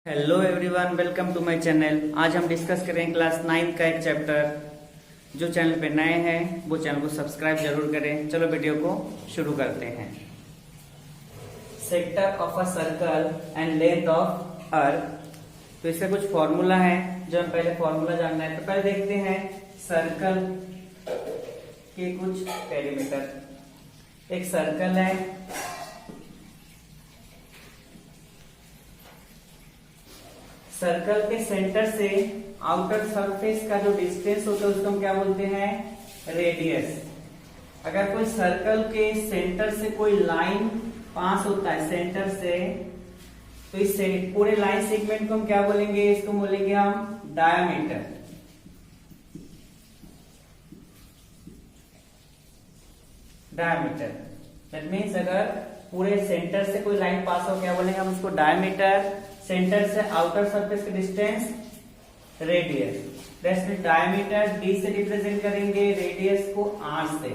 Hello everyone, welcome to my channel. आज हम discuss करें क्लास 9 का एक चैप्टर। जो चैनल पे नए हैं वो चैनल को सब्सक्राइब जरूर करें। चलो वीडियो को शुरू करते हैं। Sector of a circle and length of earth. तो इसका कुछ फॉर्मूला है जो हम पहले फॉर्मूला जानना है। तो पहले देखते हैं सर्कल के कुछ पेरीमीटर। एक सर्कल है, सर्कल के सेंटर से आउटर सरफेस का जो डिस्टेंस होता है उसको हम क्या बोलते हैं? रेडियस। अगर कोई सर्कल के सेंटर से कोई लाइन पास होता है सेंटर से, तो इस पूरे लाइन सेगमेंट को हम क्या बोलेंगे? इसको बोलेंगे हम डायामीटर। डायामीटर दैट मीन्स अगर पूरे सेंटर से कोई लाइन पास हो, क्या बोलेंगे हम उसको? डायामीटर। सेंटर से आउटर सरफेस का distance radius. That's mean diameter D से रिप्रेजेंट करेंगे, रेडियस को आर से।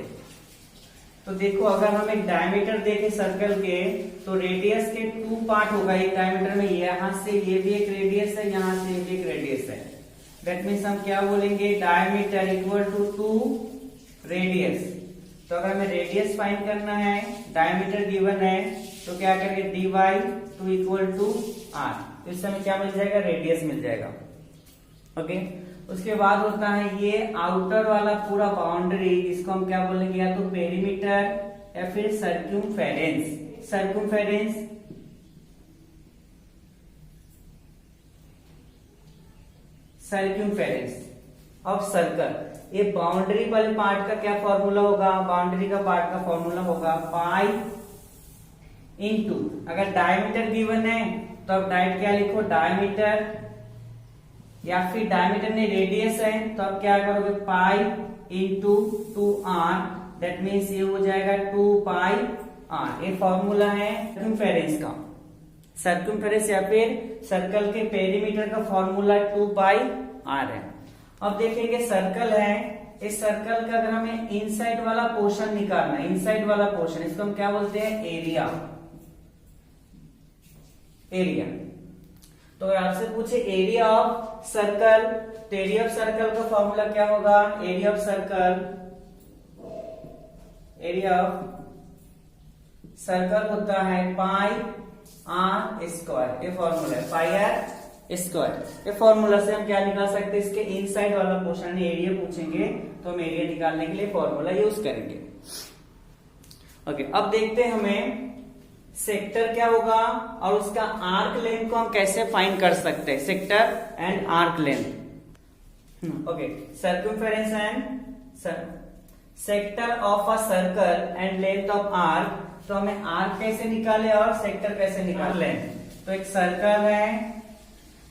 तो देखो, अगर हम एक डायमीटर देखें सर्कल के, तो रेडियस के 2 पार्ट होगा एक डायमीटर में। यहां से ये भी एक रेडियस है, यहां से ये भी एक रेडियस है। दैट मीन्स हम क्या बोलेंगे? Diameter equal to 2 radius. तो अगर हमें रेडियस फाइंड करना है, डायमीटर गिवन है, तो क्या करेंगे? D by 2 equal to r. तो इससे हमें क्या मिल जाएगा? रेडियस मिल जाएगा। ओके। उसके बाद होता है ये आउटर वाला पूरा बाउंड्री, इसको हम क्या बोलेंगे? या तो पेरीमीटर या फिर सर्क्यूमफेरेंस। सर्क्यूमफेरेंस सर्क्यूमफेरेंस ऑफ सर्कल। ये बाउंड्री वाले पार्ट का क्या फॉर्मूला होगा? बाउंड्री का पार्ट का फॉर्मूला होगा पाई इंटू, अगर डायमीटर गिवन है तो अब डायट क्या लिखो? डायमीटर। या फिर डायमीटर में रेडियस है तो अब क्या करोगे? Pi into 2r। That means ये हो जाएगा 2 पाई r। ये फॉर्मूला है सर्कमफेरेंस का। सर्कमफेरेंस या फिर सर्कल के पेरीमीटर का फॉर्मूला 2 पाई r है। अब देखेंगे सर्कल है, इस सर्कल का अगर हमें इनसाइड वाला पोर्शन निकालना है, इनसाइड वाला पोर्शन, इसको हम क्या बोलते हैं? एरिया। एरिया। तो अगर आपसे पूछे एरिया ऑफ सर्कल, तो एरिया ऑफ सर्कल का फॉर्मूला क्या होगा? Area of circle, area of circle होता है पाई आर स्क्वायर। ये फॉर्मूला है पाई आर स्क्वायर। ये फॉर्मूला से हम क्या निकाल सकते हैं? इसके इनसाइड वाला पोर्शन एरिया पूछेंगे तो हम एरिया निकालने के लिए फॉर्मूला यूज करेंगे। ओके। अब देखते हैं हमें सेक्टर क्या होगा और उसका आर्क लेंथ को हम कैसे फाइंड कर सकते हैं। Sector and arc length. Okay. Circumference and sector of a circle and length of arc. तो हमें आर्क कैसे निकाले और सेक्टर कैसे निकाले? तो एक सर्कल है,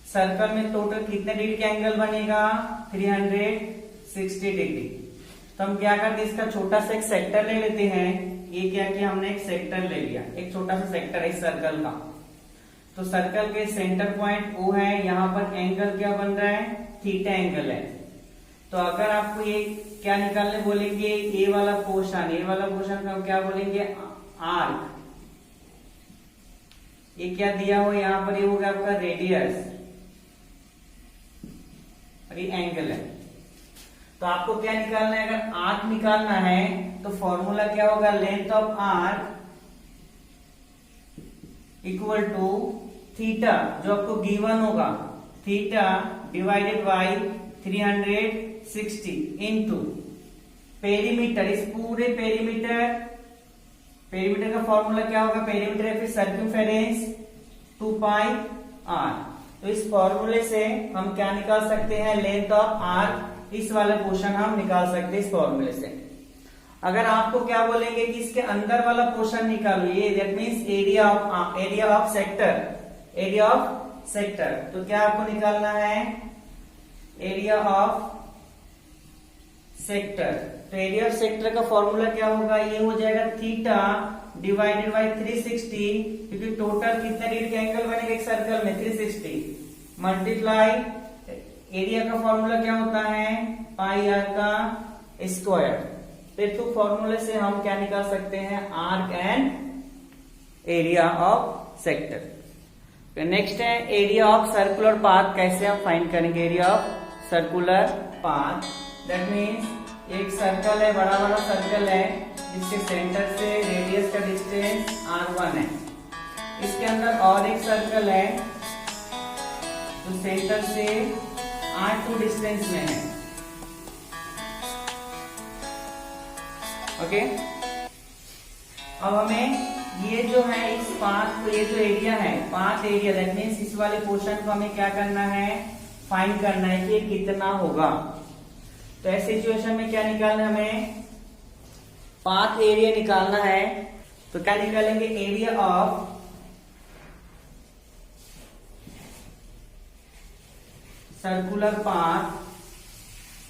सर्कल में टोटल कितने डिग्री का एंगल बनेगा? 360 डिग्री। तो हम क्या करते हैं? इसका छोटा सा एक सेक्टर ले लेते हैं। ये क्या किया हमने? एक सेक्टर ले लिया, एक छोटा सा सेक्टर है इस सर्कल का। तो सर्कल के सेंटर पॉइंट O है, यहाँ पर एंगल क्या बन रहा है? थीटा एंगल है। तो अगर आपको ये क्या निकालने बोलेंगे? ए वाला पोर्शन, ए वाला पोर्शन का हम क्या बोलेंगे? आर्क। ये क्या दिया हो यहाँ पर? ये होगा आपका रेडियस और ये एंगल है। तो आपको क्या निकालना है? अगर आर्क निकालना है तो फॉर्मूला क्या होगा? Length of arc equal to theta, जो आपको गिवन होगा, theta divided by 360 into perimeter. इस पूरे पेरीमीटर का फॉर्मूला क्या होगा? पेरीमीटर या फिर सर्कमफेरेंस 2 पाई r। तो इस फॉर्मूले से हम क्या निकाल सकते हैं? Length of arc. इस वाला पोर्शन हम निकाल सकते हैं इस फॉर्मूले से। अगर आपको क्या बोलेंगे कि इसके अंदर वाला पोर्शन निकालो, ये that means area of sector, area of sector. तो क्या आपको निकालना है? Area of sector. तो एरिया ऑफ सेक्टर का फॉर्मूला क्या होगा? ये हो जाएगा थीटा डिवाइडेड बाई 360, क्योंकि टोटल कितने डिग्री का एंगल बनेगा एक सर्कल में? 360 मल्टीप्लाई एरिया का फॉर्मूला क्या होता है? पाई आर का स्क्वायर। तो फॉर्मूले से हम क्या निकाल सकते हैं? Arc and area of sector. Next है एरिया ऑफ सर्कुलर पाथ। कैसे हम फाइंड करेंगे area of circular path? That means एक सर्कल है, बड़ा वाला सर्कल है जिसके सेंटर से रेडियस का डिस्टेंस r1 है। इसके अंदर और एक सर्कल है जो सेंटर से r2 डिस्टेंस में है। ओके, अब हमें ये जो है इस पाथ, ये जो एरिया है पाथ एरिया, दैट मीन्स इस वाले पोर्शन को हमें क्या करना है, फाइंड करना है कि कितना होगा। तो ऐसे सिचुएशन में क्या निकालना है, हमें पाथ एरिया निकालना है। तो क्या निकालेंगे, एरिया ऑफ सर्कुलर पाथ।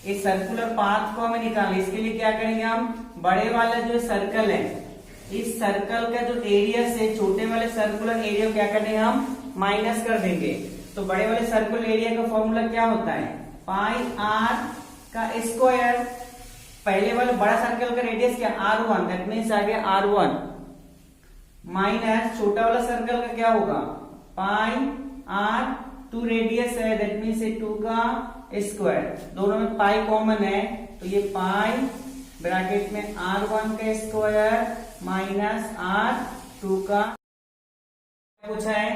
इस सर्कुलर पाथ को हमें निकालना, इसके लिए क्या करेंगे, हम बड़े वाला जो सर्कल है, इस सर्कल का जो एरिया से छोटे वाले सर्कुलर एरिया क्या करेंगे, हम माइनस कर देंगे। तो बड़े वाले सर्कुलर एरिया का फॉर्मूला क्या होता है, पाई आर का स्क्वायर। पहले वाले बड़ा सर्कल का रेडियस क्या, r1, दैट मीन्स आ गया r1 माइनस छोटा वाला सर्कल का क्या होगा, पाई आर, 2 रेडियस है दैट मीन्स 2 का स्क्वायर। दोनों में पाई कॉमन है तो ये पाई ब्रैकेट में r1 का स्क्वायर माइनस r2 का। पूछा है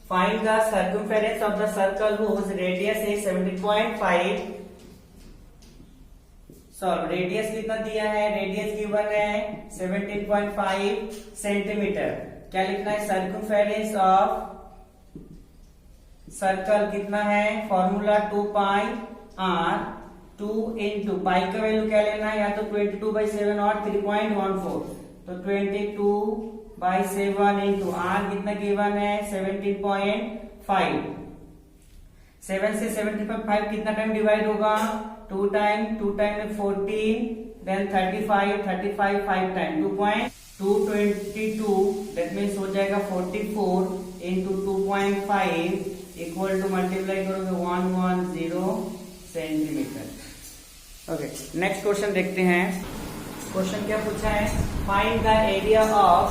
find the circumference of the circle whose radius is 17.5। Solve, radius कितना दिया है, रेडियस गिवन है 17.5 सेंटीमीटर। क्या लिखना है, सर्कमफेरेंस ऑफ सर्कल कितना है, फॉर्मूला 2 पाई r, 2 इंटू पाई का वैल्यू क्या लेना है, या तो 22/7 और 3.14, तो 22/7 इंटू r कितना गिवन है 17.5। 7 से 17.5 कितना टाइम डिवाइड होगा, 2 टाइम, 2 टाइम में 14, देन 35, 5 टाइम 2.222, दैट मीन्स हो जाएगा 44 इंटू 2.5 इक्वल टू मल्टीप्लाई करोगे 110 सेंटीमीटर। ओके, नेक्स्ट क्वेश्चन देखते हैं। क्वेश्चन क्या पूछा है, find the area of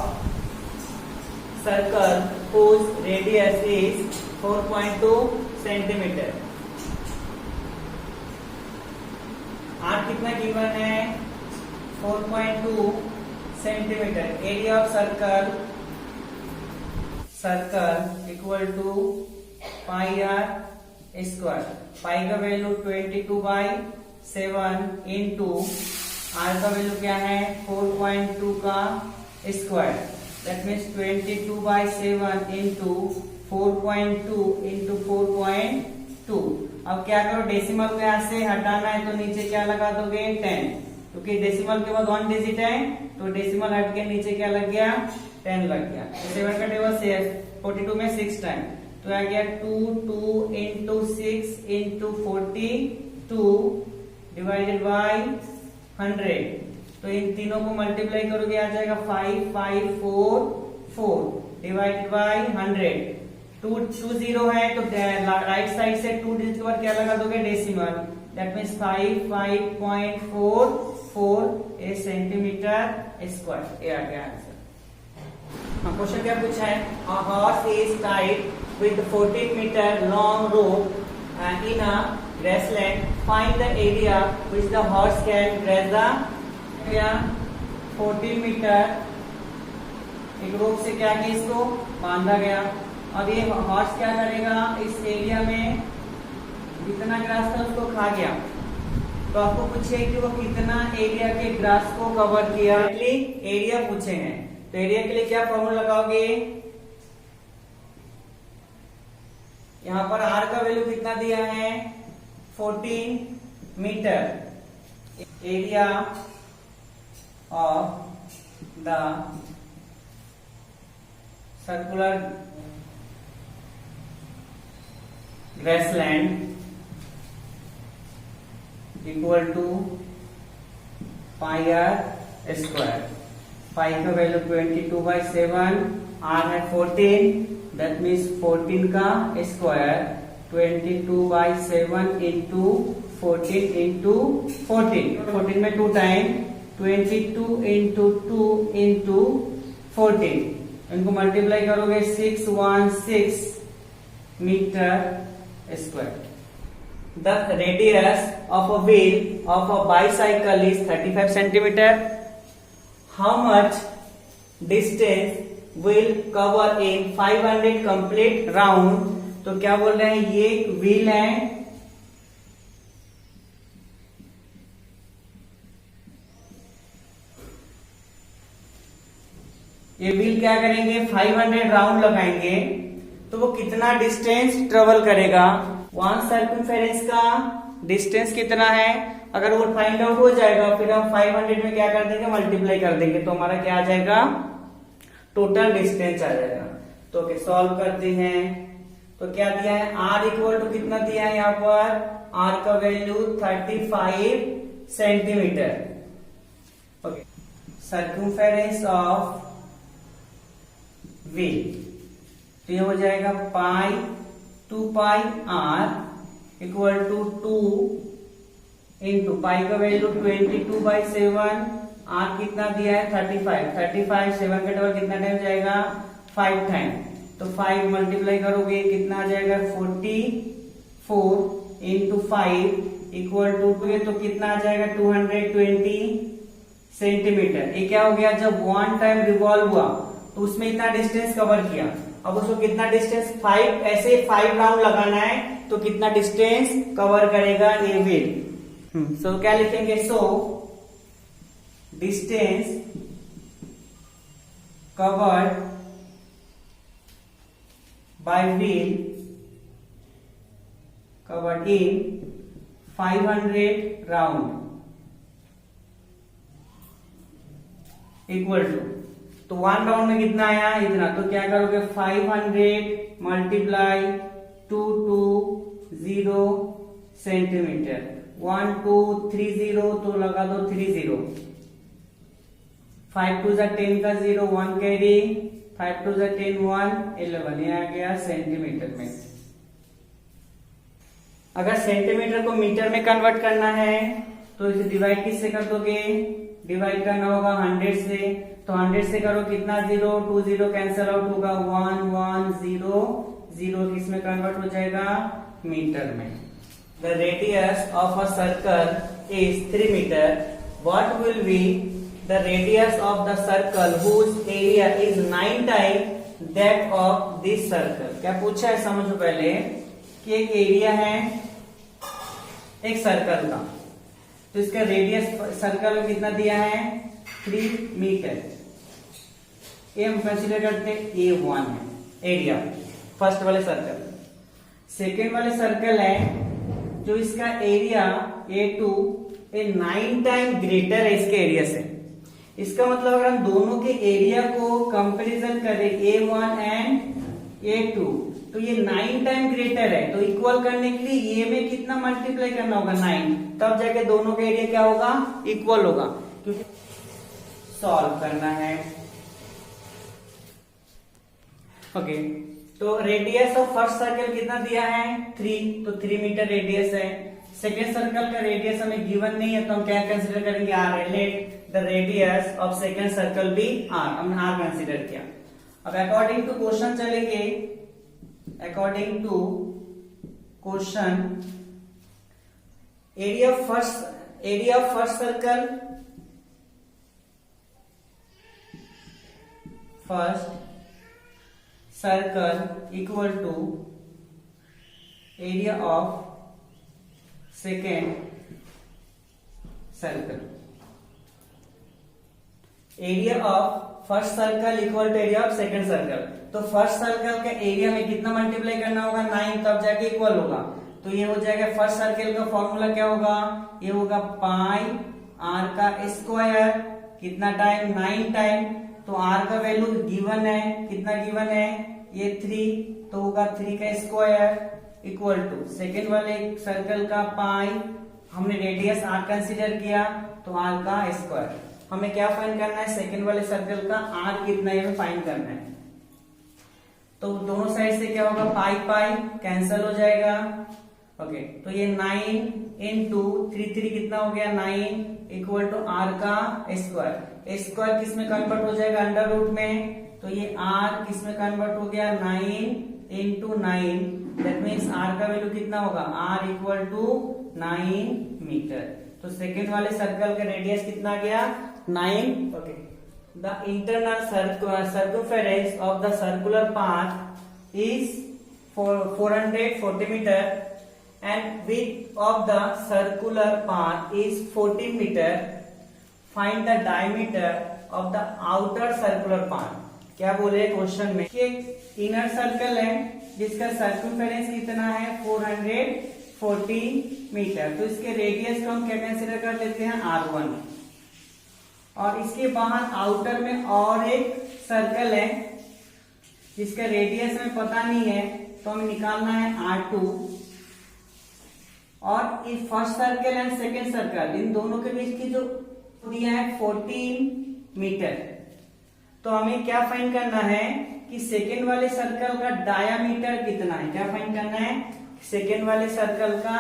circle whose radius is 4.2 centimetre. R कितना गिवन है, 4.2 centimetre. Area of circle, circle equal to pi are square. Pi का value 22/7 into r का वैल्यू क्या है 4.2 का square, that means 22/7 into 4.2 into 4.2। अब क्या करो, डेसिमल को यहां से हटाना है तो नीचे क्या लगा दोगे 10, क्योंकि डेसिमल के बाद 1 डिजिट है तो डेसिमल हट के नीचे क्या लग गया 10 लग गया। 7 का टेबल 42 में 6 टाइम तो आ गया 2 इंटू 6 इंटू 42 डिवाइडेड बाई 100। तो इन तीनों को मल्टीप्लाई करोगे आ जाएगा 5544 डिवाइडेड बाई 100। 2 है तो राइट साइड से 2 डिजिट के बाद क्या लगा दोगे decimal, that means 55.44 centimetre square. ये आ गया आंसर। क्वेश्चन क्या पूछा है, a horse is tied with 14 meter long rope in a grassland. Find the area which the horse can graze the area 14 metre एक रोप से क्या किया, इसको बांधा गया। अब ये हॉर्स क्या करेगा, इस एरिया में जितना ग्रास था उसको खा गया। तो आपको पूछे कि वो कितना एरिया के ग्रास को कवर किया, एरिया पूछे हैं। तो एरिया के लिए क्या फॉर्मूला लगाओगे, यहां पर r का वैल्यू कितना दिया है 14 metre. Area of the circular grassland equal to pi are square. Pi का वैल्यू 22/7, r है 14, दैट मीन्स 14 का स्क्वायर 22/7 इंटू 14 इंटू 14 में 2 टाइम 22 इंटू 2 इंटू 14। इनको मल्टीप्लाई करोगे 616 metre square. The radius of a wheel of a bicycle is 35 centimeter. How much distance will cover in 500 complete round? तो क्या बोल रहे हैं, ये एक व्हील है, ये व्हील क्या करेंगे 500 राउंड लगाएंगे, तो वो कितना डिस्टेंस ट्रेवल करेगा। वन सर्कमफेरेंस का डिस्टेंस कितना है, अगर वो फाइंड आउट हो जाएगा फिर हम 500 में क्या कर देंगे, मल्टीप्लाई कर देंगे, तो हमारा क्या आ जाएगा, टोटल डिस्टेंस आ जाएगा। तो ओके सॉल्व करते हैं। तो क्या दिया है, आर इक्वल टू कितना दिया है यहाँ पर, आर का value 35 centimetre. Okay circumference of wheel, तो ये हो जाएगा pi 2 pi r equal to 2 into pi का वैल्यू 22/7, आर कितना दिया है 35, 7 का डबल कितना टाइम जाएगा 5 टाइम, तो 5 मल्टीप्लाई करोगे कितना आ जाएगा 44 इंटू 5 इक्वल टू 2, तो कितना आ जाएगा 220 सेंटीमीटर। ये क्या हो गया, जब 1 टाइम रिवॉल्व हुआ तो उसमें इतना डिस्टेंस कवर किया, अब उसको कितना डिस्टेंस 5, ऐसे 5 राउंड लगाना है तो कितना डिस्टेंस कवर करेगा ये व्हील। सो क्या लिखेंगे, so distance covered by wheel covered in 500 round equal to, तो 1 राउंड में कितना आया इतना, तो क्या करोगे 500 मल्टीप्लाई 220 सेंटीमीटर, 1230, तो लगा दो 30, 5 2 10 का 0, 1 कैरी, 5 2 10 1 11, ये आ गया सेंटीमीटर में। अगर सेंटीमीटर को मीटर में कन्वर्ट करना है तो इसे डिवाइड किससे कर दोगे, डिवाइड करना होगा 100 से, तो 100 से करो कितना 0, 2 0 कैंसिल आउट होगा 1 1 0 0, किसमें कन्वर्ट हो जाएगा मीटर में। The radius of a circle is 3 metre, what will be the radius of the circle whose area is 9 time that of this circle. क्या पूछा है समझो पहले कि एक एरिया है एक सर्कल का, तो इसका रेडियस सर्कल में कितना दिया है 3 मीटर। ये हम कंसीडर करते हैं A1 है एरिया फर्स्ट वाले सर्कल। सेकेंड वाले सर्कल है जो इसका एरिया A2 9 टाइम ग्रेटर है इसके एरिया से। इसका मतलब अगर हम दोनों के एरिया को कंपैरिजन करें A1 एंड A2 तो ये 9 टाइम ग्रेटर है, तो इक्वल करने के लिए ये में कितना मल्टीप्लाई करना होगा 9, तब जाके दोनों का एरिया क्या होगा इक्वल होगा, क्योंकि सॉल्व करना है। ओके तो रेडियस ऑफ फर्स्ट सर्कल कितना दिया है 3, तो 3 मीटर रेडियस है। सेकेंड सर्कल का रेडियस हमें गिवन नहीं है तो हम क्या कंसीडर करेंगे R, let the radius of second circle be R, हमने आर कंसीडर किया। अब अकॉर्डिंग टू क्वेश्चन चलेंगे, according to question area of first circle, first circle equal to area of second circle. Area of first circle equal to area of second circle, तो first circle का area में कितना multiply करना होगा 9, तब जाके equal होगा। तो ये हो जाएगा फर्स्ट सर्कल का फॉर्मूला क्या होगा, ये होगा पाई आर का स्क्वायर, कितना टाइम 9 टाइम, तो आर का वैल्यू गिवन है, कितना गिवन है ये 3, तो होगा 3 का स्क्वायर इक्वल टू सेकेंड वाले सर्कल का पाई, हमने रेडियस आर कंसीडर किया तो आर का स्क्वायर। हमें क्या फाइंड करना है सेकेंड वाले सर्कल का आर कितना है फाइंड करना है, तो दोनों साइड से क्या होगा पाई पाई कैंसिल हो जाएगा। ओके तो ये 9 इंटू 3 3 कितना हो गया 9 इक्वल टू आर का स्क्वायर। स्क्वायर किस में कन्वर्ट हो जाएगा अंडर रूट में, तो ये आर किस में कन्वर्ट हो गया 9 इंटू 9 दैट मीन्स आर का वैल्यू कितना होगा, आर इक्वल टू 9 मीटर। तो सेकेंड वाले सर्कल का रेडियस कितना गया, 9। Okay, the internal circumference of the circular path is 440 meter and width of the circular path is 14 meter. Find the diameter of the outer circular path. क्या बोले question में कि inner circle है जिसका circumference कितना है 440 मीटर, तो इसके रेडियस को हम क्या कंसीडर कर लेते हैं, R1। और इसके बाहर आउटर में और एक सर्कल है जिसका रेडियस हमें पता नहीं है, तो हमें निकालना है R2। और इस first circle and second circle, इन दोनों के बीच की जो दिया है 14 मीटर, तो हमें क्या फाइंड करना है कि सेकेंड वाले सर्कल का डायामीटर कितना है। क्या फाइंड करना है, सेकेंड वाले सर्कल का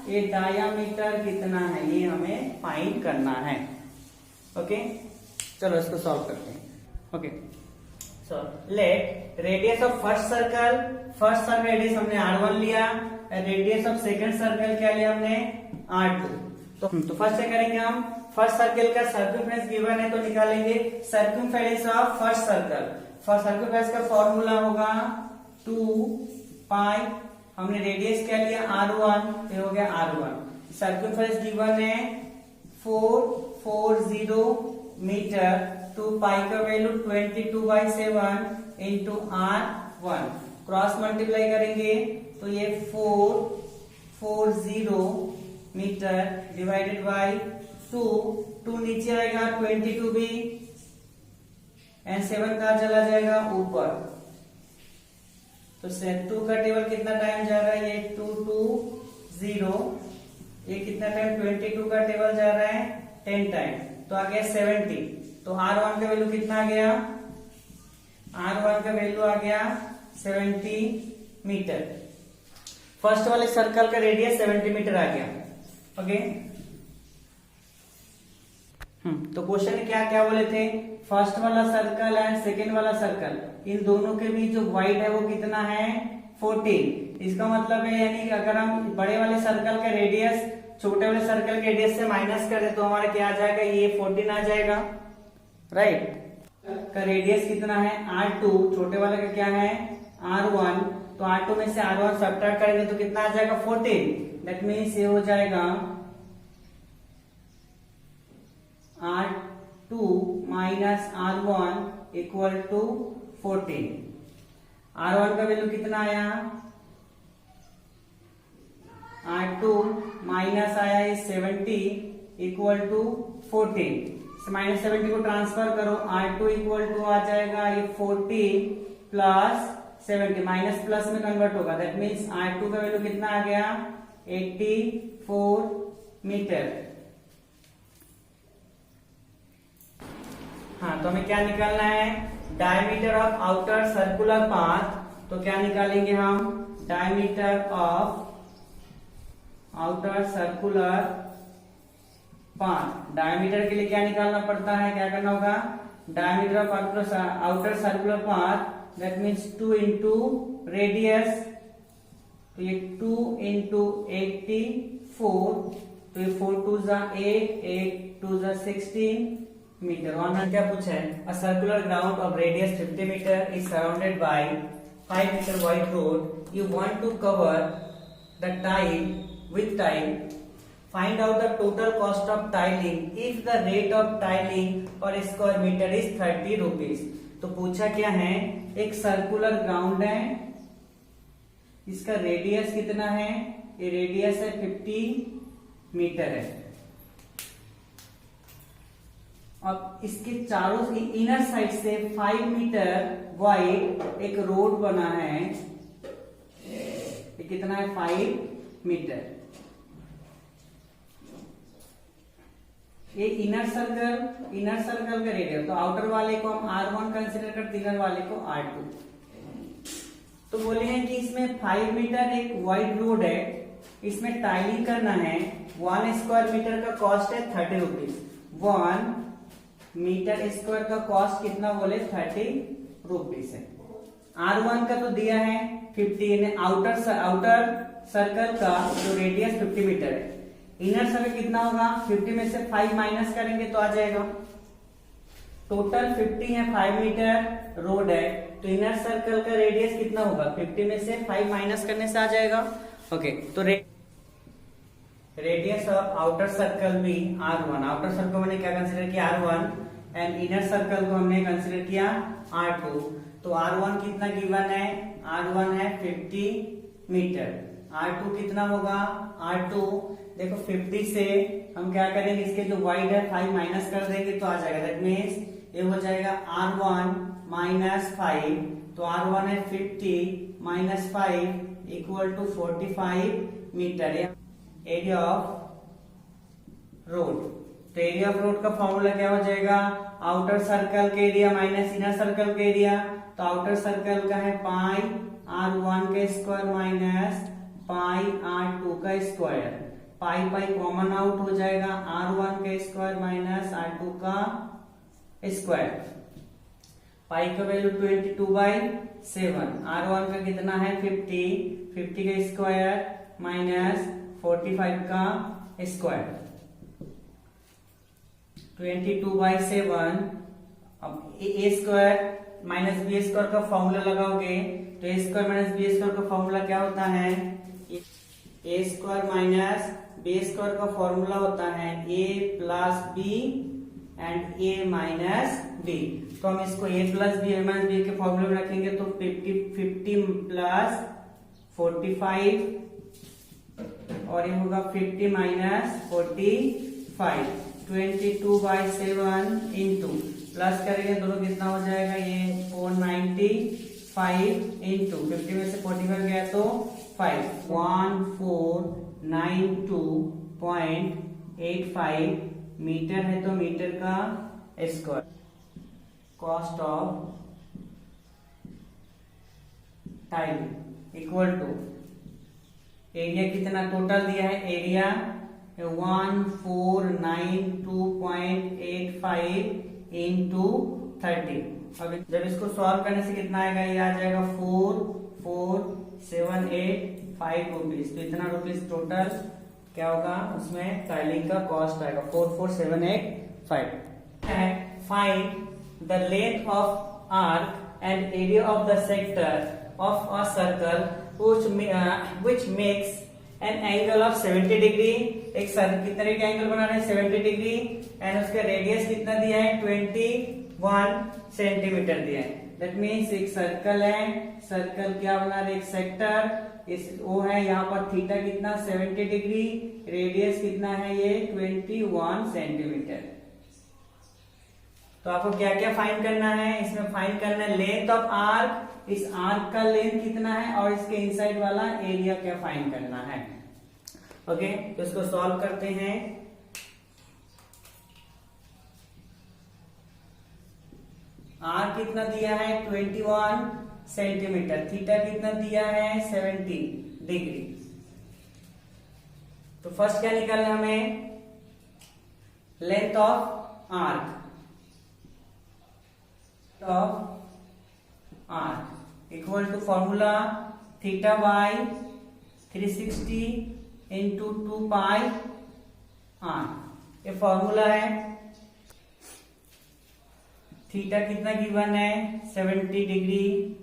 ये डायामीटर कितना है, ये हमें फाइंड करना है। ओके, चलो इसको सॉल्व करते हैं। Okay, so let radius of first circle radius हमने R1 लिया, रेडियस ऑफ सेकेंड सर्कल क्या लिया हमने, R2। तो फर्स्ट क्या करेंगे हम, फर्स्ट सर्कल का सर्कमफेरेंस गिवन है तो निकालेंगे circumference of first circle. First circumference का फॉर्मूला होगा 2 पाई, हमने रेडियस क्या लिया R1, ये हो गया R1। सर्कमफेरेंस गिवन है 440 मीटर, 2 पाई का value 22/7 into R1, cross multiply करेंगे तो ये 440 मीटर डिवाइडेड बाई 2 नीचे आएगा 22 भी, एंड 7 कहा चला जाएगा ऊपर, तो 2 का टेबल कितना टाइम जा रहा है, ये 2 2 0, ये कितना टाइम 22 का टेबल जा रहा है 10 टाइम, तो आ गया 70। तो R1 का वैल्यू कितना आ गया, R1 का वैल्यू आ गया 70 मीटर। फर्स्ट वाले सर्कल का रेडियस 70 मीटर आ गया। ओके, तो क्वेश्चन में क्या क्या बोले थे, फर्स्ट वाला सर्कल एंड सेकेंड वाला सर्कल, इन दोनों के बीच जो वाइड है वो कितना है 14। इसका मतलब है यानी कि अगर हम बड़े वाले सर्कल का रेडियस छोटे वाले सर्कल के रेडियस से माइनस कर दे तो हमारा क्या आ जाएगा, ये 14 आ जाएगा, राइट। का रेडियस कितना है R2, छोटे वाले का क्या है R1, तो R2 में से R1 सब्ट्रैक्ट करेंगे तो कितना आ जाएगा 14। दैट मीन्स ये हो जाएगा R2 minus R1 equal to 14। R1 का वैल्यू कितना आया, R2 माइनस आया है 70 इक्वल टू 14। माइनस 70 को ट्रांसफर करो, R2 इक्वल टू आ जाएगा ये 40 प्लस 70, माइनस प्लस में कन्वर्ट होगा, दैट मीन्स R2 का वैल्यू कितना आ गया 84 मीटर। हाँ, तो हमें क्या निकालना है, diameter of outer circular path. तो क्या निकालेंगे हम, diameter of outer circular path. Diameter के लिए क्या निकालना पड़ता है, क्या करना होगा, diameter of outer circular path, that means 2 into radius, तो ये 2 इंटू 84, तो ये 4 2 8, 8 2 16 मीटर। वहां क्या पूछा है, a circular ground of radius 50 metre is surrounded by 5 metre wide road, you want to cover the tile with tile, find out the total cost of tiling if the rate of tiling per square meter is 30 rupees। तो पूछा क्या है, एक circular ground है, इसका radius कितना है, ये रेडियस है 50 मीटर है, अब इसके चारों इनर साइड से 5 मीटर वाइड एक रोड बना है, ये कितना है 5 मीटर। ये इनर सर्कल का रेडियस, तो आउटर वाले को हम R1 कंसीडर करते, इनर वाले को R2। तो बोले हैं कि इसमें 5 मीटर एक वाइड रोड है, इसमें टाइलिंग करना है, 1 स्क्वायर मीटर का कॉस्ट है 30 रुपीज। 1 मीटर स्क्वायर का कॉस्ट कितना बोले 30 रुपीज है। R1 का तो दिया है 50, आउटर सर्कल का जो रेडियस 50 मीटर है, इनर सर्कल कितना होगा, 50 में से 5 माइनस करेंगे तो आ जाएगा, टोटल 50 है, 5 मीटर रोड है, तो इनर सर्कल का रेडियस कितना होगा, 50 में से 5 माइनस करने से आ जाएगा। ओके, तो रेडियस ऑफ आउटर सर्कल भी R1, आउटर सर्कल मैंने क्या कंसीडर किया, R1, एंड इनर सर्कल को हमने कंसीडर किया R2। तो R1 कितना गिवन है, R1 है 50 मीटर, R2 कितना होगा, R2 देखो 50 से हम क्या करेंगे, इसके जो वाइड है 5 माइनस कर देंगे तो आ जाएगा, दैट मीन्स ये हो जाएगा R1 माइनस 5, तो R1 है 50 minus 5 equal to 45 metre, area of road. तो एरिया ऑफ रोड का फॉर्मूला क्या हो जाएगा, आउटर सर्कल के एरिया माइनस इनर सर्कल के एरिया, तो आउटर सर्कल का है पाई R1 का स्क्वायर माइनस पाई R2 का स्क्वायर, पाई पाई कॉमन आउट हो जाएगा, R1 का स्क्वायर माइनस R2 का स्क्वायर, पाई का वैल्यू 22/7, R1 का कितना है 50 का स्क्वायर माइनस 45 का स्क्वायर, 22/7। अब a square minus b square का फॉर्मूला लगाओगे तो a square minus b square का फॉर्मूला क्या होता है, a square minus b square का फॉर्मूला होता है a plus b and a minus b. तो हम इसको a plus b a minus b के फॉर्मूले में रखेंगे तो 50 प्लस 45 और ये होगा 50 माइनस 45, 22/7 इंटू प्लस करेंगे दोनों कितना हो जाएगा, ये 495 इंटू 50 में से 45 गया तो 5, 1492.85 मीटर है, तो मीटर का square. Cost of time equal to area कितना टोटल दिया है, एरिया 1492.85 इंटू 30। अब जब इसको सॉल्व करने से कितना आएगा, ये आ जाएगा 4478 रुपीज। तो इतना रुपीज टोटल क्या होगा, उसमें टाइलिंग का कॉस्ट आएगा 4478। Find the length of arc and area of the sector of a circle which makes an angle of 70 degree. एक सर्कल कितने का एंगल बना रहे हैं, 70 डिग्री, एंड उसका रेडियस कितना दिया है, 21 सेंटीमीटर दिया है। दैट मीन्स एक सर्कल है, सर्कल क्या बना रहे, एक सेक्टर, इस वो है, यहाँ पर थीटा कितना 70 डिग्री, रेडियस कितना है ये 21 सेंटीमीटर। तो आपको क्या क्या फाइंड करना है, इसमें फाइंड करना है लेंथ ऑफ आर्क, इस आर्क का लेंथ कितना है, और इसके इनसाइड वाला एरिया क्या फाइंड करना है। ओके, तो इसको सॉल्व करते हैं। आर्क कितना दिया है 21 सेंटीमीटर, थीटा कितना दिया है 70 डिग्री। तो फर्स्ट क्या निकालना है हमें, length of arc, equal to formula theta by 360 into 2 pi R, ये फॉर्मूला है। थीटा कितना गिवन है 70 degree,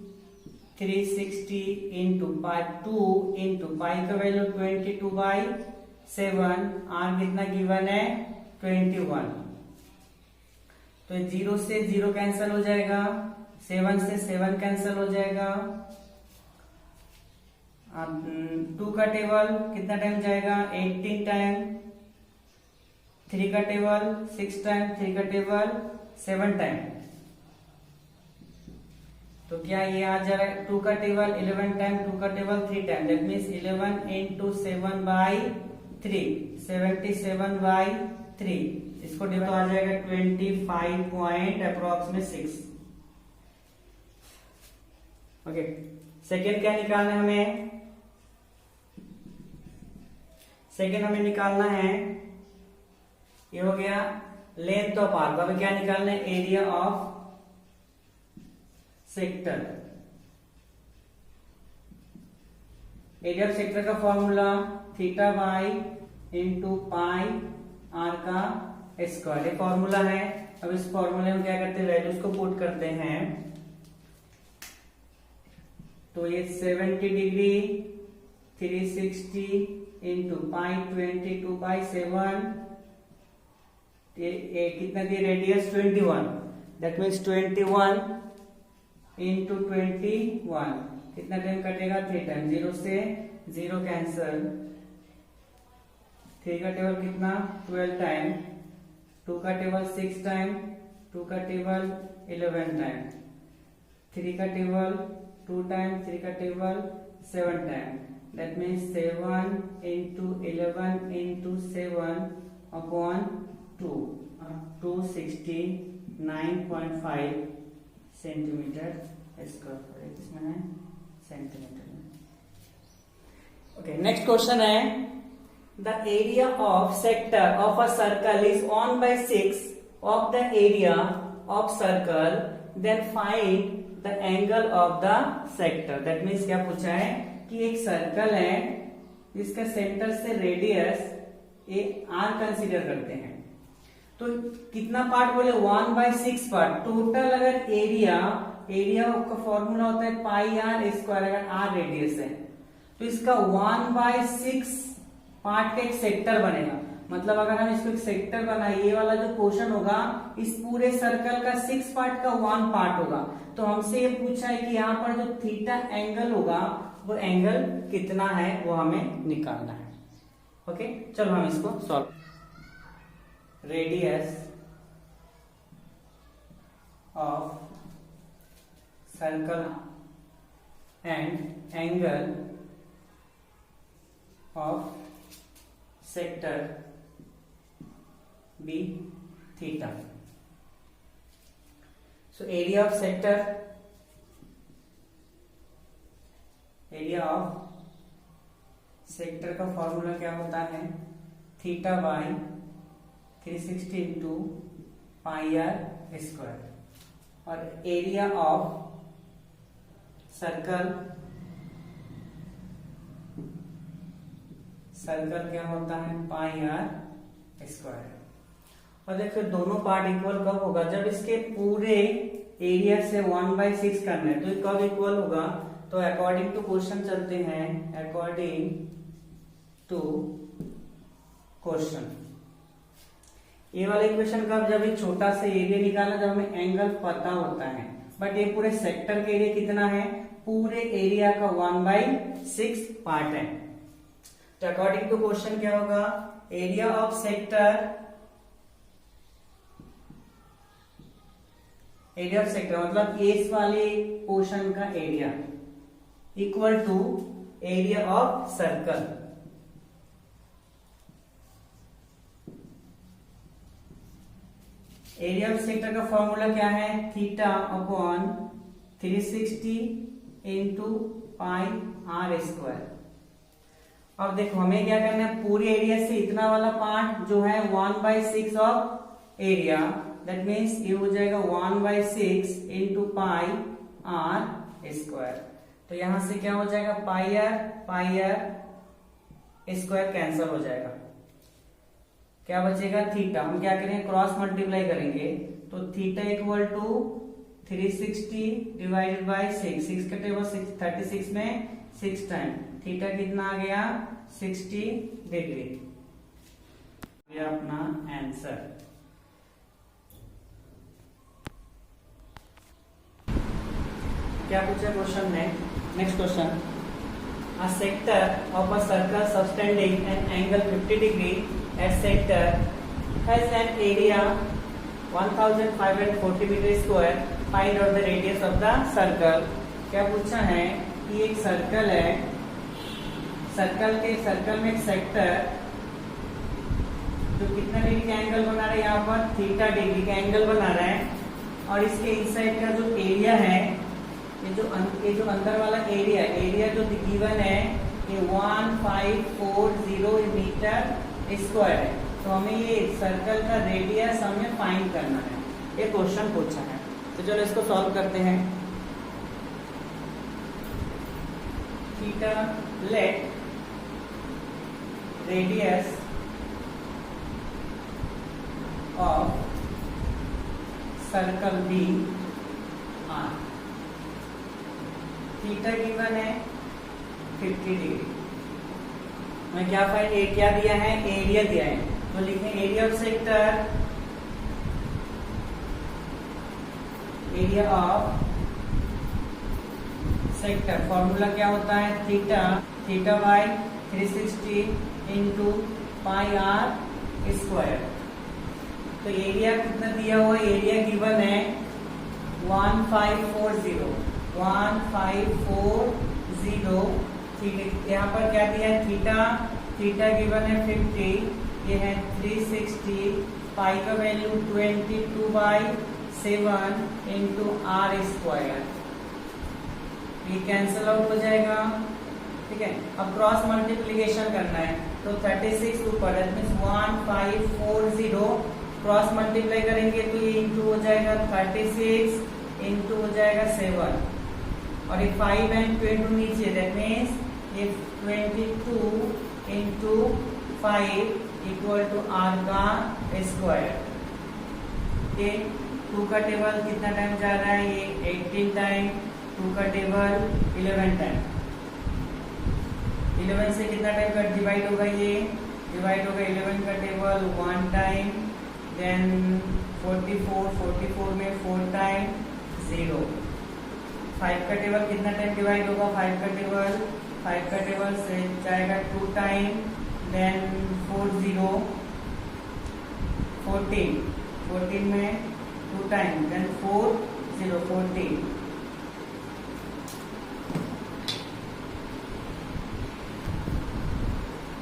360 into pi 2 into pi का वैल्यू 22/7, आर कितना गिवन है 21। तो 0 से 0 कैंसिल हो जाएगा, 7 से 7 कैंसिल हो जाएगा, 2 का टेबल कितना टाइम जाएगा 18 टाइम, 3 का टेबल 6 टाइम, 3 का टेबल 7 टाइम। तो क्या ये आ जा रहा है 2 का टेबल 11 टाइम, 2 का table 3 time, that means 11 into 7/3, 77/3। इसको डिवाइड आ जाएगा 25 पॉइंट अप्रोक्सीमेट 6। ओके, सेकेंड क्या निकालना है हमें, सेकेंड हमें निकालना है, ये हो गया लेंथ ऑफ आर्क। अब क्या निकालना है, area of sector. Area of sector का formula theta by into pi r का स्क्वायर, ये फॉर्मूला है। अब इस फॉर्मूले में क्या करते हैं, वैल्यूज को पुट करते हैं। तो ये 70 डिग्री 360 इंटू पाई 22/7, ये कितना दिया, रेडियस 21, दैट मीन्स 21 इंटू 21, कितना टाइम कटेगा, 3 टाइम, 0 से 0 कैंसल, 3 का टेबल कितना 12 टाइम, 2 का टेबल 6 टाइम, 2 का टेबल 11 टाइम, 3 का टेबल 2 टाइम, 3 का table 7 time, that means 7 into 11 into 7 upon 2, 269.5 centimetre square, इसमें है सेंटीमीटर। ओके, नेक्स्ट क्वेश्चन है, the area of sector of a circle is 1/6 of the area of circle, then find the angle of the sector. That means क्या पूछा है कि एक circle है, इसका सेंटर से रेडियस ए आर कंसीडर करते हैं, तो कितना पार्ट बोले, 1/6 पार्ट। टोटल अगर एरिया का फॉर्मूला होता है पाई आर स्क्वायर, अगर आर रेडियस है तो इसका 1/6 पार्ट का एक सेक्टर बनेगा। मतलब अगर हम इसको एक सेक्टर बनाए, ये वाला जो पोर्शन होगा इस पूरे सर्कल का 6 पार्ट का 1 पार्ट होगा। तो हमसे ये पूछा है कि यहाँ पर जो थीटा एंगल होगा वो एंगल कितना है, वो हमें निकालना है। ओके, चलो हम इसको solve. Radius of circle and angle of sector be theta. So area of sector, area of sector का फॉर्मूला क्या होता है, theta by 360 into pi are square, और एरिया ऑफ सर्कल क्या होता है, पाई आर स्क्वायर। और देखो दोनों पार्ट इक्वल कब होगा, जब इसके पूरे एरिया से 1/6 करना है, तो कब इक्वल होगा, तो अकॉर्डिंग टू क्वेश्चन चलते हैं, अकॉर्डिंग टू क्वेश्चन। ये वाला इक्वेशन कब, जब एक छोटा सा एरिया निकालना, जब हमें एंगल पता होता है। बट ये पूरे सेक्टर के एरिया कितना है, पूरे एरिया का 1/6 पार्ट है। तो अकॉर्डिंग टू क्वेश्चन क्या होगा, area of sector, area of sector मतलब इस वाले पोर्शन का area equal to area of circle. Area of sector का फॉर्मूला क्या है, theta upon 360 into pi are square. अब देखो हमें क्या करना है, पूरे एरिया से इतना वाला पार्ट जो है 1/6 ऑफ एरिया, दैट मीन्स ये हो जाएगा 1/6 इंटू पाई आर स्क्वायर। तो यहां से क्या हो जाएगा, पाई आर स्क्वायर कैंसिल हो जाएगा, क्या बचेगा थीटा। हम क्या करेंगे, क्रॉस मल्टीप्लाई करेंगे, तो theta equal to 360 divided by 6, 6 का टेबल 36 में 6 टाइम, थीटा कितना आ गया 60 डिग्री। ये अपना आंसर। क्या पूछा क्वेश्चन में, next question, a sector of a circle subtending an angle 50 degree at center has an area 1540 meter square, find out the radius of the circle। क्या पूछा है कि एक सर्कल है, सर्कल में एक सेक्टर जो कितना डिग्री का एंगल बना रहा है, यहाँ पर थीटा डिग्री का एंगल बना रहा है, और इसके इनसाइड का जो एरिया है, ये जो अंदर वाला एरिया जो गिवन है ये 1540 मीटर स्क्वायर है। तो हमें ये सर्कल का रेडियस हमें फाइंड करना है, ये क्वेश्चन पूछा है। तो चलो इसको सॉल्व करते हैं। Theta let radius of circle be r. Theta given है 50 डिग्री। मैं क्या फाइंड क्या दिया है, एरिया दिया है, तो लिखें area of sector, area of sector formula क्या होता है, theta by 360 into pi are square. तो एरिया कितना दिया हुआ, एरिया गिवन है 1540, ठीक है। यहाँ पर क्या दिया है, थीटा गिवन है 50, ये है 360, पाई का वैल्यू 22/7 इंटू आर स्क्वायर, ये कैंसिल आउट हो जाएगा, ठीक है। अब क्रॉस मल्टीप्लीकेशन करना है, तो 36 ऊपर है, 1540 क्रॉस मल्टीप्लाई करेंगे तो ये इंटू हो जाएगा 36 इंटू हो जाएगा 7, और ये 5 एंड 22 नीचे, दैट मीन्स ये 22 इंटू 5 इक्वल टू आर का स्क्वायर। ओके, 2 का टेबल कितना टाइम जा रहा है, ये 18 टाइम, 2 का टेबल 11 टाइम, 11 से कितना टाइम का डिवाइड होगा, ये डिवाइड होगा 11 का टेबल 1 टाइम, देन 44 में 4 टाइम 0। 5 का टेबल कितना टाइम डिवाइड होगा, 5 का टेबल से जाएगा 2 टाइम, देन 14 में 2 टाइम, देन 14।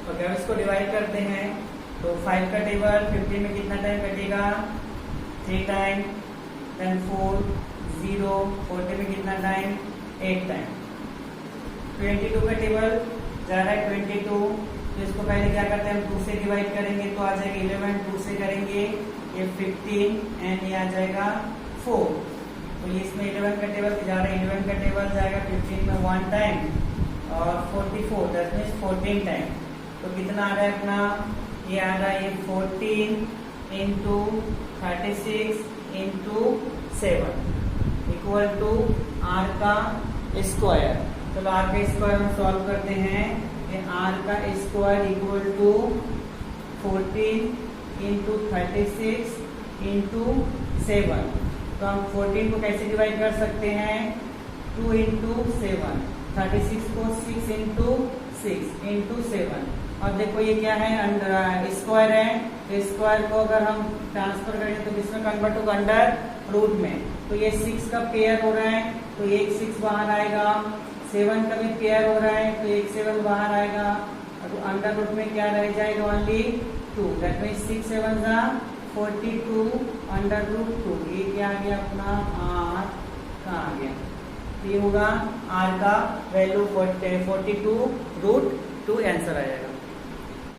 ओके, अब इसको डिवाइड करते हैं, तो 5 का टेबल 50 में कितना टाइम कटेगा, 3 टाइम, देन 4 0, 40 में कितना टाइम, 8 टाइम। 22 का टेबल जा रहा है 22, तो इसको पहले क्या करते हैं, हम 2 से डिवाइड करेंगे तो आ जाएगा 11, 2 से करेंगे ये 15 एंड ये आ जाएगा 4। तो ये इसमें 11 का टेबल जा रहा है, 11 का टेबल जाएगा 15 में 1 टाइम और 44, दैट मीन्स 14 टाइम। तो कितना आ रहा है अपना, ये आ रहा है ये 14 into 36 into 7 equal to R का स्क्वायर। चलो आर का स्क्वायर हम सॉल्व करते हैं, ये आर का square equal to 14 into 36 into 7। तो हम 14 को कैसे डिवाइड कर सकते हैं, 2 इंटू 7, 36 को 6 इंटू 6 इंटू 7। और देखो ये क्या है, स्क्वायर है, तो स्क्वायर को अगर हम ट्रांसफर करें तो किसमें कन्वर्ट होगा, अंडर रूट में। तो ये 6 का पेयर हो रहा है, तो एक 6 बाहर आएगा, 7 का भी पेयर हो रहा है, तो एक 7 बाहर आएगा, तो अंडर रूट में क्या रह जाएगा, only 2, that means 6 7 42 under root 2। ये क्या आ गया अपना, आर का आ गया, तो ये होगा आर का वैल्यू 42 रूट 2 आंसर आ जाएगा।